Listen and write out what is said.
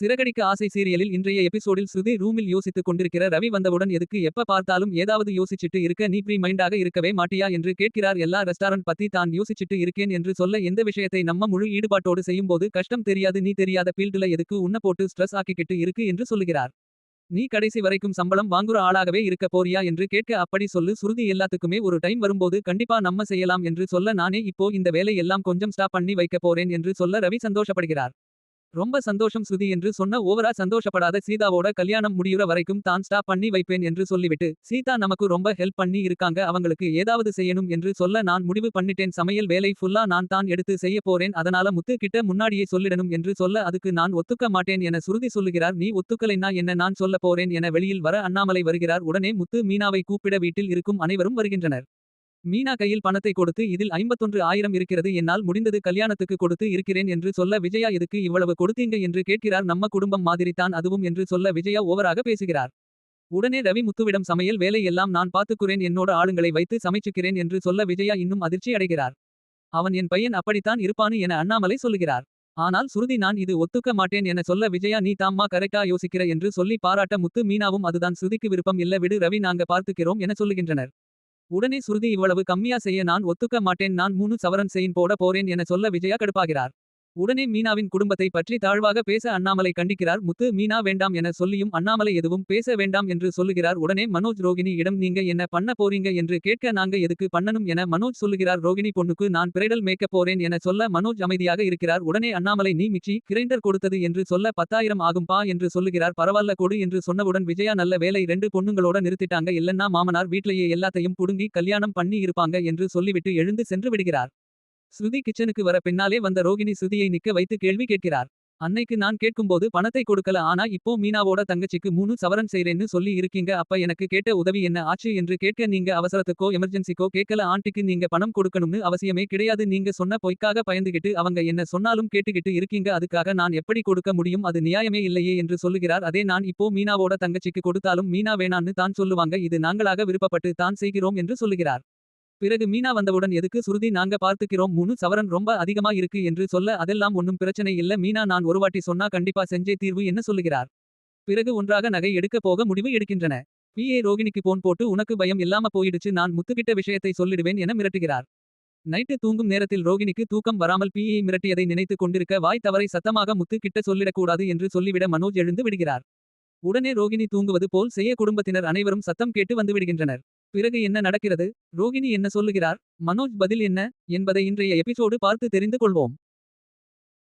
சிறகடிக்க ஆசை சீரியலில் இன்றைய எபிசோடில் ஸ்ருதி ரூமில் யோசித்துக் கொண்டிருக்கிற ரவி வந்தவுடன் எதுக்கு எப்ப பார்த்தாலும் ஏதாவது யோசிச்சிட்டு இருக்க நீ ஃப்ரீ மைண்டாக இருக்கவே மாட்டியா என்று கேட்கிறார். எல்லா ரெஸ்டாரண்ட் பத்தி தான் யோசிச்சிட்டு இருக்கேன் என்று சொல்ல எந்த விஷயத்தை நம்ம முழு ஈடுபாட்டோடு செய்யும்போது கஷ்டம் தெரியாது நீ தெரியாத ஃபீல்டுல எதுக்கு உன்ன போட்டு ஸ்ட்ரெஸ் ஆக்கிக்கிட்டு இருக்கு என்று சொல்லுகிறார். நீ கடைசி வரைக்கும் சம்பளம் வாங்குற ஆளாகவே இருக்க போறியா என்று கேட்க அப்படி சொல்லு ஸ்ருதி எல்லாத்துக்குமே ஒரு டைம் வரும்போது கண்டிப்பா நம்ம செய்யலாம் என்று சொல்ல நானே இப்போ இந்த வேலை எல்லாம் கொஞ்சம் ஸ்டாப் பண்ணி வைக்க போறேன் என்று சொல்ல ரவி சந்தோஷப்படுகிறார். ரொம்ப சந்தோஷம் ஸ்ருதி என்று சொன்ன ஓவரா சந்தோஷப்படாத சீதாவோட கல்யாணம் முடியுற வரைக்கும் தான் ஸ்டாப் பண்ணி வைப்பேன் என்று சொல்லிவிட்டு சீதா நமக்கு ரொம்ப ஹெல்ப் பண்ணி இருக்காங்க அவங்களுக்கு ஏதாவது செய்யணும் என்று சொல்ல நான் முடிவு பண்ணிட்டேன் சமையல் வேலை ஃபுல்லா நான் தான் எடுத்து செய்ய போறேன் அதனால முத்து கிட்ட முன்னாடியே சொல்லிடணும் என்று சொல்ல அதுக்கு நான் ஒத்துக்க மாட்டேன் என ஸ்ருதி சொல்லுகிறார். நீ ஒத்துக்கலைன்னா என்ன நான் சொல்ல போறேன் என வெளியில் வர அண்ணாமலை வருகிறார். உடனே முத்து மீனாவை கூப்பிட வீட்டில் இருக்கும் அனைவரும் வருகின்றனர். மீனா கையில் பணத்தை கொடுத்து இதில் 51,000 இருக்கிறது என்னால் முடிந்தது கல்யாணத்துக்கு கொடுத்து இருக்கிறேன் என்று சொல்ல விஜயா எதுக்கு இவ்வளவு கொடுத்தீங்க என்று கேட்கிறார். நம்ம குடும்பம் மாதிரி தான் அதுவும் என்று சொல்ல விஜயா ஓவராக பேசுகிறார். உடனே ரவி முத்துவிடம் சமையல் வேலை எல்லாம் நான் பாத்துக்குறேன் என்னோட ஆளுங்களை வைத்து சமைச்சுக்கிறேன் என்று சொல்ல விஜயா இன்னும் அதிர்ச்சி அடைகிறார். அவன் என் பையன் அப்படித்தான் இருப்பானு என அண்ணாமலை சொல்லுகிறார். ஆனால் சுருதி நான் இது ஒத்துக்க மாட்டேன் என சொல்ல விஜயா நீ தாம்மா கரெக்டா யோசிக்கிற என்று சொல்லி பாராட்ட முத்து மீனாவும் அதுதான் ஸ்ருதிக்கு விருப்பம் இல்ல விடு ரவி நாங்க பார்த்துக்கிறோம் என சொல்லுகின்றனர். உடனே சுருதி இவ்வளவு கம்மியா செய்ய நான் ஒத்துக்க மாட்டேன் நான் 3 சவரன் செயின் போட போறேன் என சொல்ல விஜயா கடுப்பாகிறார். உடனே மீனாவின் குடும்பத்தை பற்றி தாழ்வாக பேச அண்ணாமலை கண்டிக்கிறார். முத்து மீனா வேண்டாம் என சொல்லியும் அண்ணாமலை எதுவும் பேச வேண்டாம் என்று சொல்லுகிறார். உடனே மனோஜ் ரோகிணி இடம் நீங்க என்ன பண்ண போறீங்க என்று கேட்க நாங்க எதுக்கு பண்ணணும் என மனோஜ் சொல்லுகிறார். ரோகிணி பொண்ணுக்கு நான் பிரைடல் மேக்கப் போறேன் என சொல்ல மனோஜ் அமைதியாக இருக்கிறார். உடனே அண்ணாமலை நீ மிக்சி கிரைண்டர் கொடுத்தது என்று சொல்ல 10,000 ஆகும் பா என்று சொல்லுகிறார். பரவால்ல கொடு என்று சொன்னவுடன் விஜயா நல்ல வேலை 2 பொண்ணுங்களோட நிறுத்திட்டாங்க இல்லன்னா மாமனார் வீட்லயே எல்லாத்தையும் புடுங்கி கல்யாணம் பண்ணி இருப்பாங்க என்று சொல்லிவிட்டு எழுந்து சென்று விடுகிறார். ஸ்ருதி கிச்சனுக்கு வர பின்னாலே வந்த ரோகிணி ஸ்ருதியை நிக்க வைத்து கேள்வி கேட்கிறார். அன்னைக்கு நான் கேட்கும்போது பணத்தை கொடுக்கல ஆனா இப்போ மீனாவோட தங்கச்சிக்கு 3 சவரன் செய்றேன்னு சொல்லி இருக்கீங்க அப்ப எனக்கு கேட்ட உதவி என்ன ஆச்சு என்று கேட்க நீங்க அவசரத்துக்கோ எமர்ஜென்சிக்கோ கேட்கல ஆண்டிக்கு நீங்க பணம் கொடுக்கணும்னு அவசியமே கிடையாது நீங்க சொன்ன பொய்க்காக பயந்துகிட்டு அவங்க என்ன சொன்னாலும் கேட்டுக்கிட்டு இருக்கீங்க அதுக்காக நான் எப்படி கொடுக்க முடியும் அது நியாயமே இல்லையே என்று சொல்லுகிறார். அதே நான் இப்போ மீனாவோட தங்கச்சிக்கு கொடுத்தாலும் மீனா வேணான்னு தான் சொல்லுவாங்க இது நாங்களாக விருப்பப்பட்டு தான் செய்கிறோம் என்று சொல்லுகிறார். பிறகு மீனா வந்தவுடன் எதுக்கு சுருதி நாங்க பார்த்துக்கிறோம் 3 சவரன் ரொம்ப அதிகமா இருக்கு என்று சொல்ல அதெல்லாம் ஒன்னும் பிரச்சனை இல்ல மீனா நான் ஒரு வாட்டி சொன்னா கண்டிப்பா செஞ்சே தீர்வு என்ன சொல்லுகிறார். பிறகு ஒன்றாக நகை எடுக்க போக முடிவு எடுக்கின்றன. PA ரோகிணிக்கு போன் போட்டு உனக்கு பயம் இல்லாம போயிடுச்சு நான் முத்துக்கிட்ட விஷயத்தை சொல்லிடுவேன் என மிரட்டுகிறார். நைட்டு தூங்கும் நேரத்தில் ரோகிணிக்கு தூக்கம் வராமல் PA மிரட்டியதை நினைத்து கொண்டிருக்க வாய் தவறை சத்தமாக முத்து கிட்ட சொல்லிடக்கூடாது என்று சொல்லிவிட மனோஜ் எழுந்து விடுகிறார். உடனே ரோகிணி தூங்குவது போல் செய்ய குடும்பத்தினர் அனைவரும் சத்தம் கேட்டு வந்து விடுகின்றனர். பிறகு என்ன நடக்கிறது ரோகிணி என்ன சொல்லுகிறார் மனோஜ் பதில் என்ன என்பதை இன்றைய எபிசோடு பார்த்து தெரிந்து கொள்வோம்.